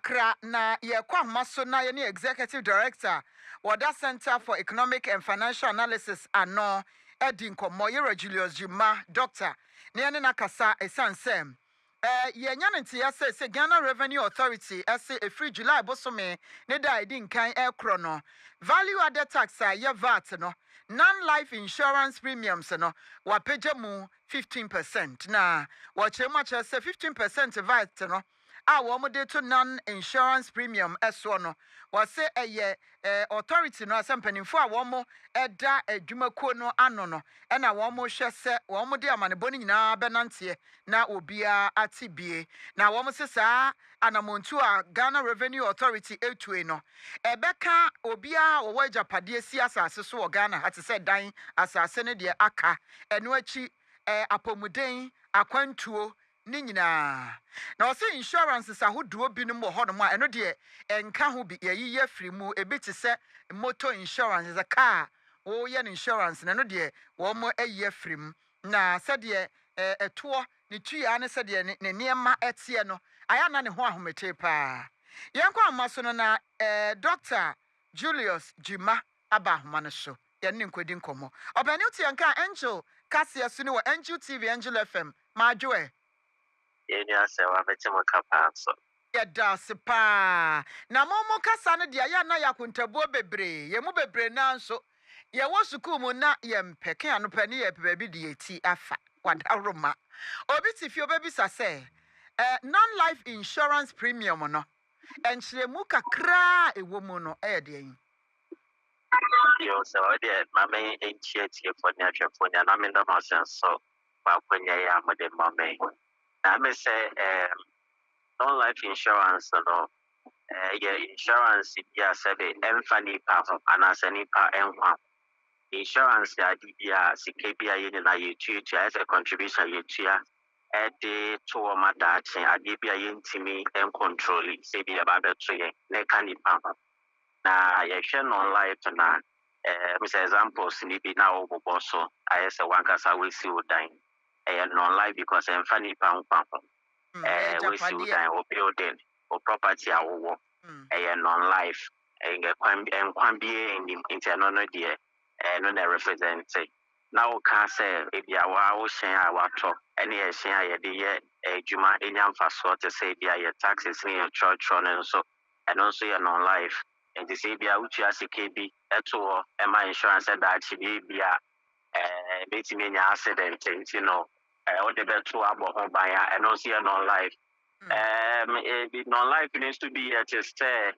kakra na yɛkɔ amaso na yɛne executive director wɔda Center for Economic and Financial Analysis ano edi nkɔmmɔ yɛrɛ Julius Jima doctor na yɛne na kasa ɛsan sɛm yɛnya ne nteɛ sɛ Ghana Revenue Authority ɛsɛ ɛfiri July bosome ne da edi nkan ɛkorɔ no value added tax a yɛ VAT no non-life insurance premiums no wapagya mu 15% na wɔkyerɛ mu akyerɛ sɛ 15% VAT no a wɔn de to non-insurance premium ɛsoɔ no wɔsɛ ɛyɛ authority no asɛ mpanimfo a wɔn ɛda adwumakuo no ano no ɛna wɔn hwɛ sɛ wɔn de amanebɔ no nyinaa bɛnanteɛ na obiara ate bie na wɔn sɛ saa anamontu a Ghana Revenue Authority etue no ɛbɛka obiara wɔwɔ agyapadeɛ si asase so wɔ Ghana ate sɛ dan asase no deɛ aka ɛno akyi apɔmuden akwantuo ni nyinaa na ɔsɛ insurance sahodoɔ binom wɔ hɔ nom a ɛno deɛ ɛnka ho bi yɛyiyɛ firi mu ebi te sɛ motor insurance is a car wɔyɛ no insurance na ɛno deɛ wɔn ayiyɛ firi mu na sɛdeɛ ɛtoɔ ne tuya ne sɛdeɛ ne nneɛma ɛteɛ no ayɛ na ne ho ahomete paa yɛnkɔ ama so no na Dr. Julius Jima aba ahoma no so yɛne nkɔdi nkɔmmɔ ɔbɛne wote yɛnka Angel kaseɛ so ne wɔ Angel TV Angel FM maadwoɛ Yenya sewa betimo kapanso. Yeda sepa. Na momo kasa no dia ya na yakuntabuo bebre. Ye mu bebre na nso. Ye wo sukuu mu na ye mpeke anopani ye baabi de eti afa. Wadaroma. Obi ti fi obebisa se non-life insurance premium no. Enkyeremu kakra ewo mu no de yin. Yo so de mame enchietie for nya hwefo nya na me ndo ma senso. Ba kwanya ya mo de mame. I may say non-life insurance no yeah insurance yeah said emfani pa and as any pa enwa insurance ya DBA CKBA yin na yetu as a contribution yetu e de to ma da chen adibia yintimi en control say be about to ye na kani pa na ye hwe non-life na Mr. examples ni bi na obobo so ayese wankasa we si odan non-life because emfani pa we see that or building or property awo non-life kwan bi in internal dear no na represent now can say if you are wo hyen a wato any hyen a ye de ye adwuma enyam faso to say bia your taxes in your church and so and also your non-life and to say bia utu asike bi eto ema insurance that be bia betimi nya accident you know or the better about home buyer and also non-life. Non-life needs to be at a stay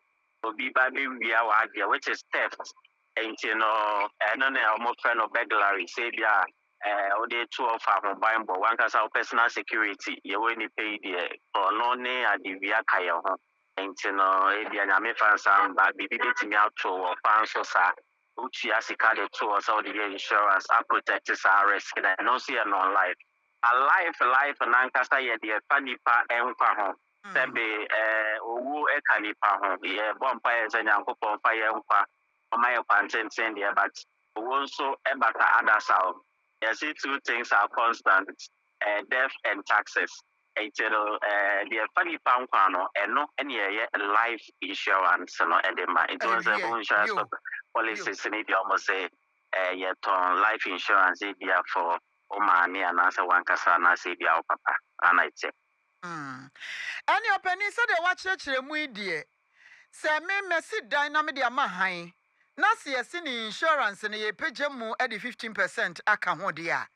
or be by we are idea, which is theft. And you know, and then almost friend of burglary, say, yeah, or the 2 of our buying, but one has our personal security. You only pay the or no name at the via Kaya. And you know, if you are fan some, but be beating me out to or fan so sad. Uchi asika the 2 or so the insurance are protected our risk and also non-life. A life and ankasa ye de panipa enfa ho sebe owu ekanipa ho ye bompa ye nyankopon fa ye enfa o ma ye kwantenten de but owu nso ebata adasal you see 2 things are constant death and taxes etero de panipa nkwa no eno ene ye life insurance no edema it was a insurance policies ni bi almost say ye ton life insurance dia for Omani and answer one kasa na say bia papa anaite any openi said they watch mu die say me mesi dynamic dia mahan na se yesi ni insurance na ye pagya mu e 15% aka ho dia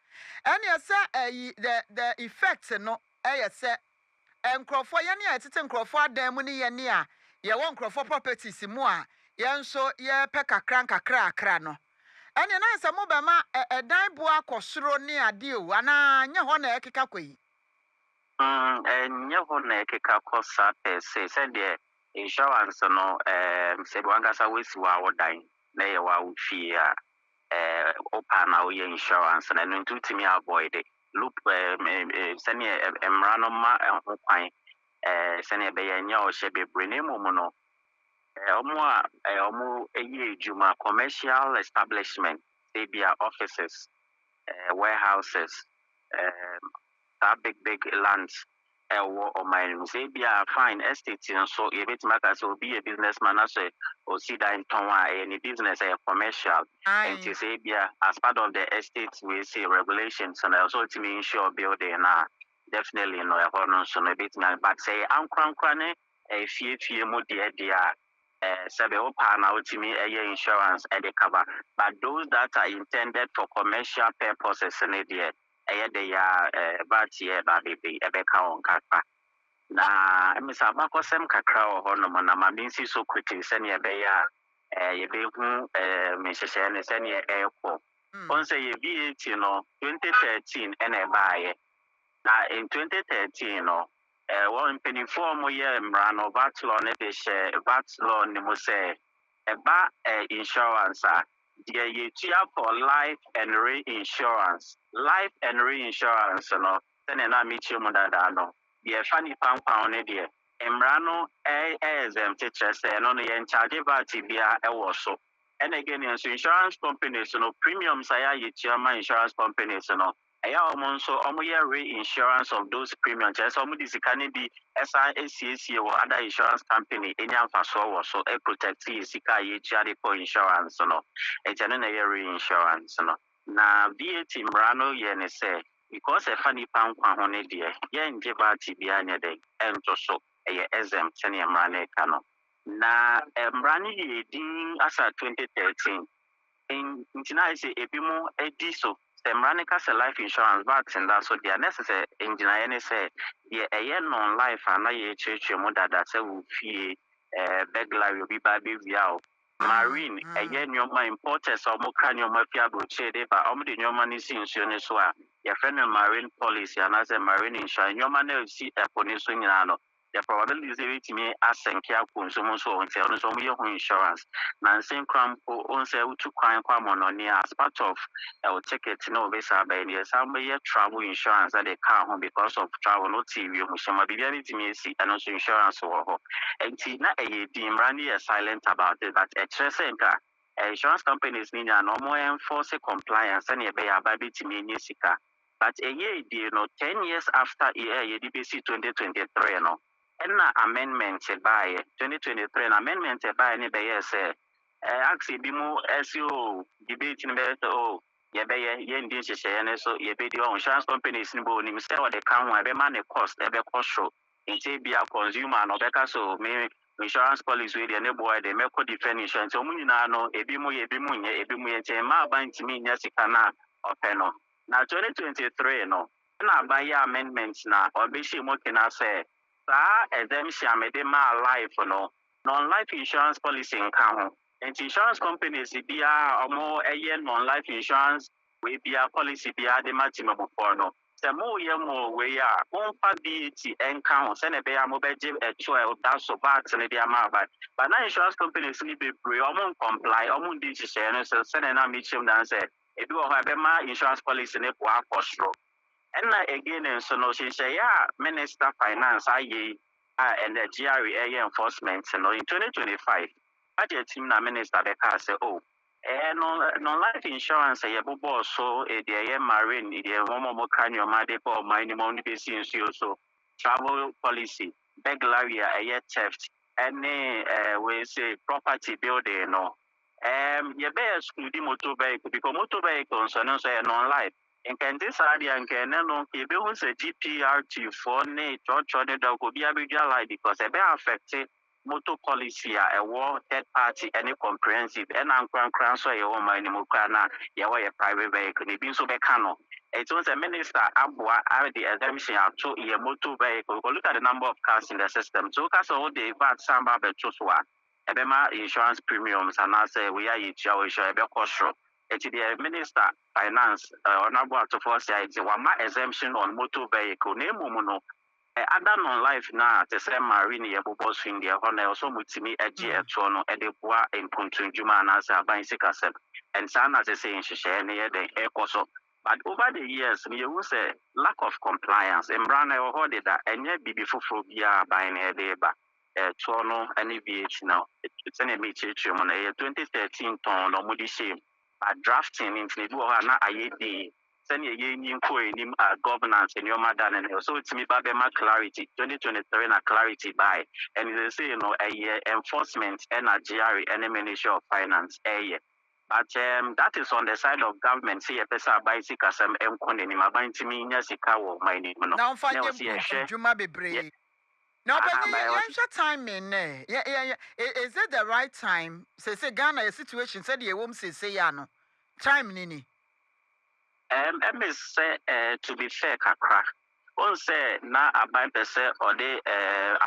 any say the effect no e say enkrofo ye ne atete enkrofo adan mu ne ye ne a ye won enkrofo properties mu a ye nso ye pe kakra akra no ene na nsa mo be ma edan bo akosoro ne ade o ana nya ho na ekeka koyi nya ho na ekeka kosa say the insurance no say wankasa we si wa wodan na ye wa wofie a opa na o ye insurance na no ntutimi avoid loop sene emra no ma ho kwan sene be ye nya o hye bebre ne mu no omo ejuma commercial establishment they be offices warehouses big lands ɛwɔ ɔman no mu sɛ ebia fine estate no so yɛbɛtumi aka sɛ obi yɛ businessman asɛ osi dan tɔn a ɛyɛ ne business ɛyɛ commercial nti sɛ ebia as part of the estate we say regulations no ɛwɔ sɛ otumi insure building na definitely no ɛhɔ no nso no ebɛtumi but sɛ ankorankora ne fiefie mu deɛ a sɛ bɛ wo paa na wotumi ɛyɛ insurance ɛde cover but those that are intended for commercial purposes ne deɛ ɛyɛ de ya bat yɛ ba bebe ɛbɛka wɔn kakra na misa abakɔsɛm kakra wɔ hɔ nom na ma nsi so quickly sɛnea ɛbɛyɛ a yɛbɛhu menhyehyɛeɛ ne sɛnea ɛrekɔ ɔn sɛ yɛ VAT no 2013 ɛna ɛbaeɛ na in 2013 no wɔn mpanimfoɔ a wɔyɛ mmara no VAT law ne de hyɛ VAT law ne mu sɛ ɛba insurance a deɛ yɛtua for life and reinsurance no sɛnea na mekyerɛ mu dadaa no deɛ ɛfa nipa nkwan no deɛ mmara no exempt kyerɛ sɛ ɛno no yɛnkyagye VAT biara ɛwɔ so ɛna again nso insurance companies no premiums a yɛtua ma insurance companies no ɛyɛ ɔmo nso ɔmo yɛ reinsurance of those premiums kyerɛ sɛ ɔmo de sika no bi ɛsan esiesie wɔ other insurance company enya mfasoɔ wɔ so protect yɛ sika a yɛtua de kɔ insurance no ɛkyɛ no na ɛyɛ reinsurance no na VAT mmara no yɛ ne sɛ because ɛfa nipa nkwa ho ne deɛ yɛngye VAT biara nyɛ dɛ ɛnto so ɛyɛ exempt sɛnea mmara no ɛka no na mmara no yɛ din asa 2013 nti na ayɛ sɛ ebi mu adi so sɛ mmara no ka sɛ life insurance VAT nda so deɛ na ɛsɛ sɛ ngyinaeɛ ne sɛ deɛ ɛyɛ non life a na yɛkyerɛkyerɛ mu dada sɛ wo fie burglary obi ba bɛwia o marine ɛyɛ nneɛma importers a ɔmo ka nneɛma fi aburokyire de ba ɔmo de nneɛma no si nsuo no so a yɛfrɛ no marine policy anaasɛ marine insurance nneɛma no a ɛsi ɛpo no so nyinaa no the probability is ɛbɛtumi asɛnke akɔ nso mu nso ɔn sɛ ɔno nso ɔmo yɛ ho insurance na nsɛn kora mpo ɔn sɛ wotu kwan kɔ amɔnɔne as part of ɛwɔ ticket na ɔbɛsa abɛn deɛ san bɛyɛ travel insurance a de kaa ho because of travel no ti wie mu hyɛma biribiara bɛtumi asi ɛno nso insurance wɔ hɔ nti na ɛyɛ din mmara no yɛ silent about it but ɛkyerɛ sɛ nka insurance companies ni nyinaa na ɔmo enforce compliance sɛnea ɛbɛyɛ aba bɛtumi anya sika but ɛyɛ die no 10 years after yɛde bɛsi 2023 no ɛna amendment baeɛ 2023 na amendment baeɛ ne bɛyɛ sɛ axe bi mu ɛsi o debate no bɛyɛ sɛ o yɛbɛyɛ yɛndi nhyehyɛeɛ no so yɛbɛdi insurance companies no bɛ onim sɛ wɔde ka ho a ɛbɛma ne cost ɛbɛkɔ soro nti bia consumer no ɔbɛka so me insurance policy wey deɛ ne boa de mɛkɔ different insurance ɔmo nyinaa no ebi mu yɛ ebi mu nyɛ ebi mu yɛ nkyɛn mmaa aba ntumi nyɛ sika na ɔpɛ no na 2023 no ɛna abayɛ amendment na ɔbɛhyɛ mu kena sɛ saa exemption a mede maa life no non-life insurance policy nka ho nti insurance companies biara ɔmo ɛyɛ non-life insurance wei biara policy biara de ma temamufoɔ no sɛ moyɛ mo wei a momfa VAT ɛnka ho sɛne ɛbɛyɛ a mobɛgye ɛto a ɛda so VAT no de ama aba but na insurance companies no bebree ɔmo ncomply ɔmo ndi nhyehyɛeɛ no so sɛne na mekyerɛm dan sɛ ebi wɔ hɔ a ɛbɛma insurance policy no boa akɔ soro ɛna again nso no hyehyɛeɛ a minister finance ayɛ a ɛnɛ GRE ɛyɛ enforcement no in 2025 budget team na minister bɛka sɛ o non-life insurance ɛyɛ bobɔɔ so deɛ ɛyɛ marine deɛ wɔn ka nneɛma de kɔ ɔman no mu ɔmo de bɛsi nsuo so travel policy burglary a ɛyɛ theft ɛne wei say property building no yɛbɛyɛ school di motor vehicle because motor vehicle nso no nso yɛ non-life nkɛnte saa deɛ nkɛnɛ no yɛbɛhu sɛ GPRT foɔ ne twɔtwɔ ne dɔk obiara bɛdwa line because ɛbɛ affect motor policy a ɛwɔ third party ɛne comprehensive ɛna nkorankora nso a yɛwɔ ɔman no mu koraa na yɛwɔ yɛ private vehicle na ebi nso bɛka no ɛti sɛ minister aboa de exemption ato yɛ motor vehicle because look at the number of cars in the system so woka sɛ wode VAT san ba bɛto so a ɛbɛma insurance premiums anaasɛ wei a yɛtua wɔ insure ɛbɛkɔ soro ɛti deɛ minister finance ɔnabo atofoɔ sɛ ɛti wama exemption on motor vehicle na mmom no ada non-life na te sɛ marine yɛbobɔ so deɛ hɔ na ɛwɔ sɛ mutumi agye ɛtoɔ no ɛde boa nkontondwuma anaasɛ aban sikasɛm ɛnsaa na te sɛ nhyehyɛeɛ no yɛ dɛn ɛkɔ so but over the years no yɛhu sɛ lack of compliance mmara no ɛwɔ hɔ deda ɛnyɛ biribi foforɔ biara aban no ɛde ba ɛtoɔ no ne VAT no sɛnea mekyerɛkyerɛ mu no ɛyɛ 2013 tɔn na ɔmode hyɛ but drafting nti na ebi wɔ hɔ a na ayɛ dii sɛnea yɛnyi nkɔ anim a governance nneɛma da no ne so wotumi ba bɛma clarity 2023 na clarity by and they say ɛyɛ enforcement ɛna GRA ɛne Ministry of Finance ɛyɛ but that is on the side of government say yɛpɛ sɛ aban sikasɛm ɛnkɔ n'anim aban tumi nya sika wɔ ɔman no mu no na ɔmfa nyɛ adwuma bebree na ɔbɛnyi timing ne is it the right time say Ghana a situation said the wom say ya no time ni say to be fair kakra on say na aban pese or the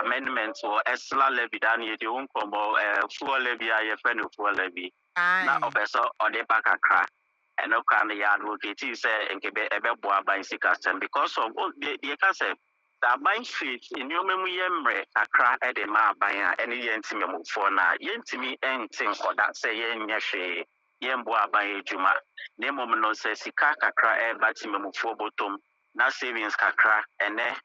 amendments or extra levy dan ye de won kombo fuel levy a ye friend fuel levy na obeso or the back kakra and no kan ya advocate say nkebe ebe bo aban sikastem because of the can say the aban faith in your memory yemre kakra e de ma aban a ene ye ntime mo for na ye ntimi entin for that say ye nya hwe yembo aban ejuma na mom no say sika kakra e batimemufo botom na savings kakra ene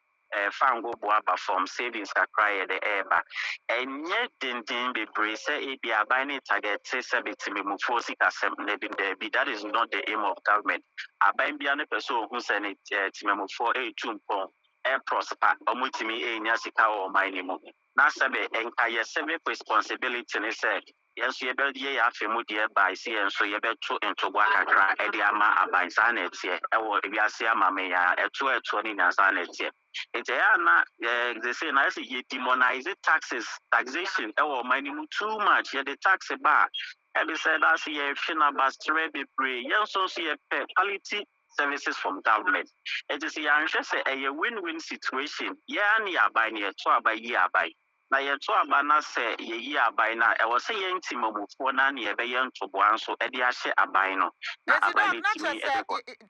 fango boaba from savings kakra ye de eba enye dindin bebre say e bi aban ni target say betimemufo sika sem na bi that is not the aim of government aban bia ne person ohun say ne timemufo e tumpon e prosper omutimi e nya sika o man ni mu na sebe enka ye sebe responsibility ne say yes, you better ye afemu dear by see and so you better into work at the ama by sanet here. I will be a see a mamma at 20 sanet here. It's they say nice ye demonize taxes, taxation, or minimum too much, yet the tax bar. And they said, I see a fina bastre be free, yes, so see a quality services from government. It is a win-win situation. Yeah, near by near 12 by year by. Na yeto abana se yeyi aban na e wo se ye ntimamufo na na ye be ye ntoboa nso e de ahye aban no na aban timi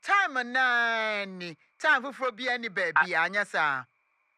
time na ni time foforo bia ni ba bia anya sa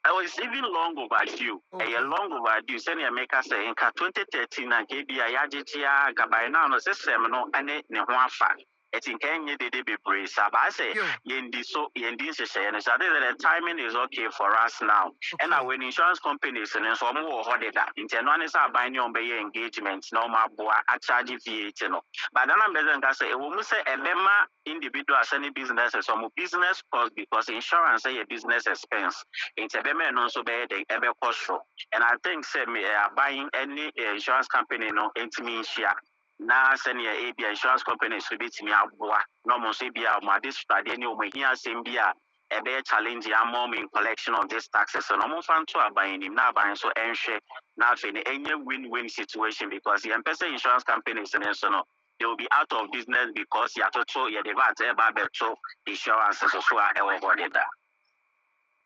I was even long overdue. A long overdue. Send your maker say in 2013 and KBI Yajia Gabaina no system no ane ne ho afa. It's in Kenya they be brave. I say yendi so yendi say and so the timing is okay for us now. And now when insurance companies and so more hold that internal is buying on be engagement no ma boa a charge VAT no. But then I'm better say we say a bema individual any businesses some business cost because insurance say a business expense. It's a bema no so be the ebe cost. And I think say me buying any insurance company no intimi share. Na senior AB insurance companies will be to me aboa no mo say bia ma this study any o mahia sem bia e be challenge ya mom in collection of this taxes so no mo fan to aban nim na aban so enhwe na afi ne enye win-win situation because the person insurance companies and so no they will be out of business because ya to ya the VAT e ba beto insurance so a e wo body da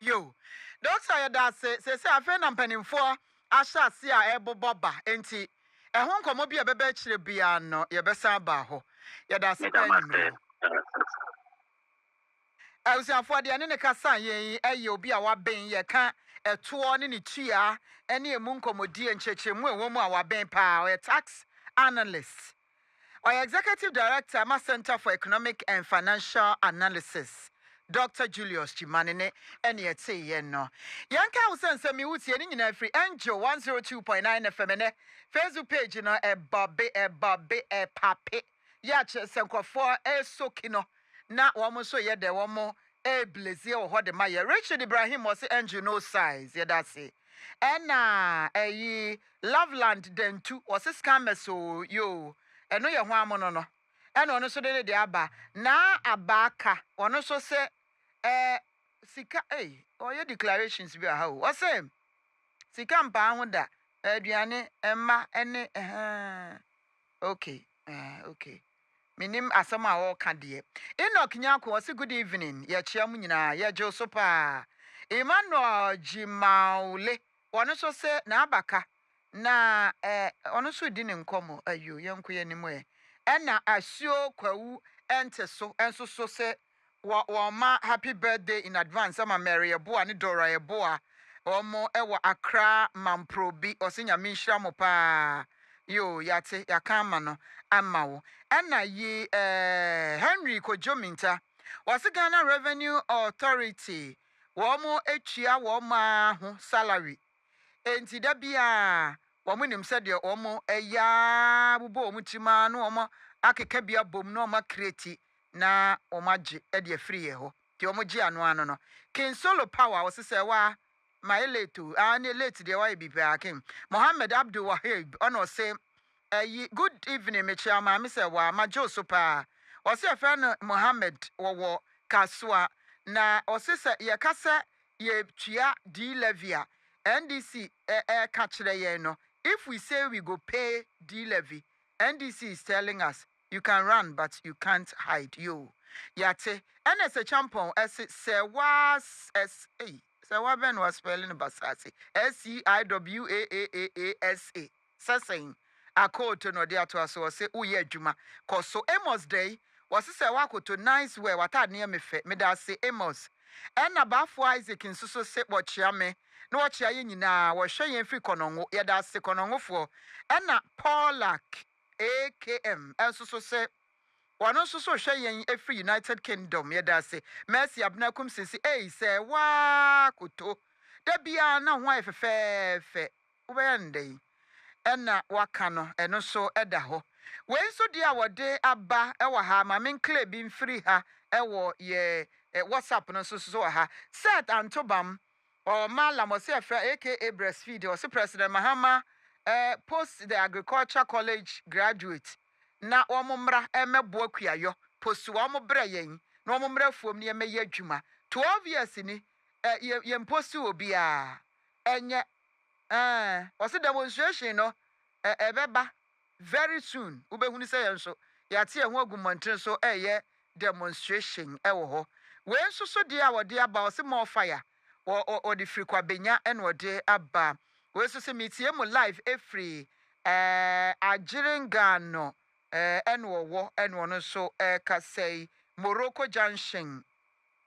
yo doctor ya da say afi na mpanimfo ahya se a e boboba enti ehun komo bia bebe kire bia no ye besa ba ho ye da se kwa nyim awusiafo de ne kasa yen eye obi a waben ye ka eto ne tua ene emu nkomodi enchechemu enwo mu a waben pa o tax analyst or executive director ma Center for Economic and Financial Analysis Dr. Julius Chimane ene ete ye no yanka usense mi wutie ni nyina free Angel 102.9 FM ne Facebook page no ebabe pape ya che senkofo esokino na womo so ye de womo blaze wo hode ma ye Richard Ibrahim was Angel no size ye da say ena eyi Loveland dentu was scam so yo eno ye ho amono no ena ono so de de aba na abaka ono so se sika oye declarations bi aha o say sika mpa ho da aduane emma ene okay minim asama wo ka de Enoch Nyako was good evening ye chiam nyina ye je so pa Emmanuel Jimaule ono so se na abaka na ono so di ne nkomo ayo yenko ye nimu ena asio kwawu ente so enso so se ma happy birthday in advance ama Mary Eboa ni Dora Eboa omo ewo Accra Mamprobi osinya minhira mo pa yo yate yakama no ama wo ena yi Henry Kojominta wasi Ghana Revenue Authority womo etua woma ho salary enti da bia womo nim se de womo eya bubo womo tima no womo akeka bia bom no ma create na omagye e de free ho ti omagye ano ano no kin solo power osese wa my late ani late de wa bibi akim Mohammed Abdul Wahib ono say good evening me chiama me say wa majo so pa o say friend Mohammed wo kaswa na o say ye kasa ye tua D levy NDC ka kire ye no if we say we go pay D levy NDC is telling us you can run but you can't hide you yate NS champon say was Sewa ben was spelling basasi SEIWAAAASA saying a code to no dia to us or say uye adwuma cause so Amos day was say wakoto nice way wata near me fe me da say Amos and abafo Isaac nsuso se wochia me na wochia ye nyina wo hwe ye free konongo ye da se konongo fo na Paulak AKM nsuso se wano nsuso hwe ye every United Kingdom ye da se Mercy Abnakum sisi say wa koto da bia na ho afefefe ubeyande ena waka no eno so eda ho we so dia wode aba ewa ha ma men claim bi mfiri ha ewo ye WhatsApp no so ha set antobam o mala mo se afra aka breastfeed o se President Mahama post the agriculture college graduate na omumra emebo akuayo post wo mo bra yen na omumra fuom ne emeye adwuma 12 years ni ye post obi a enye what's the demonstration no ebeba very soon ubehunu say yenso yate ehun agumonten so demonstration ewo ho we nso so dia wode aba wose more fire o de free kwa benya ene wode aba we so se metie mu live every agiringa no ene wo ene wono so ka say Morocco Junction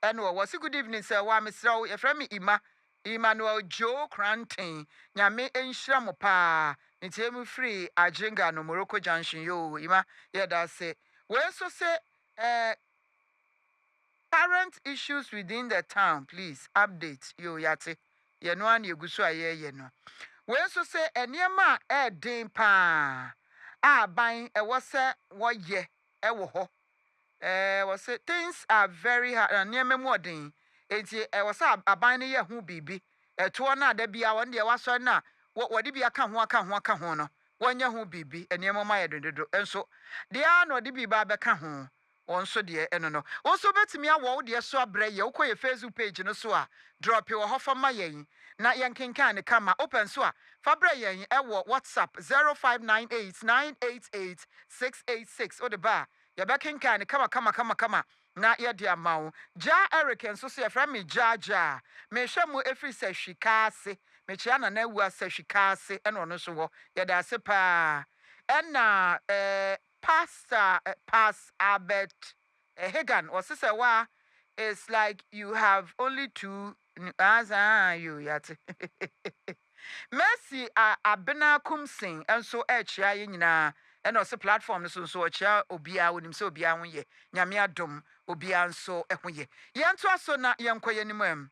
ene wo good evening sir wa mesrawo ye frame Emmanuel Joe Cranton nyame enhira mo pa ntiemu free aginga no Morocco Junction yo ima ye da say we so say current issues within the town please update yo yate ye no an yegusu aye no we so say eniema den pa aban wo se wo ye wo ho we say things are very hard eniema mu odin enti wo say aban ne ye hu bibi eto na da bia won de waso na wodi bia ka ho no wonya hu bibi eniema ma ye dododo enso de ano de biba be ka ho onso de eno no onso betimi awo de so abrɛ ye ukoye Facebook page no so a drop your hofa ma yen na yenkenkan ne kama open so a fa brɛ yen ewo WhatsApp 0598988686 o de ba ye bekenkan ne kama na ye de amawo ja Eric enso so ye fra me ja me hwɛ mu efri sɛ hwikaase me chia na wu asa hwikaase eno no so wo ye da se pa ena Pastor Albert Hagan or sister wa it's like you have only two as you yet Mercy abena kumsing and so chia nyina and also platform so chia obia wonim so obia ho ye nyame adom obia nso eho ye yento aso na yenkoye nimam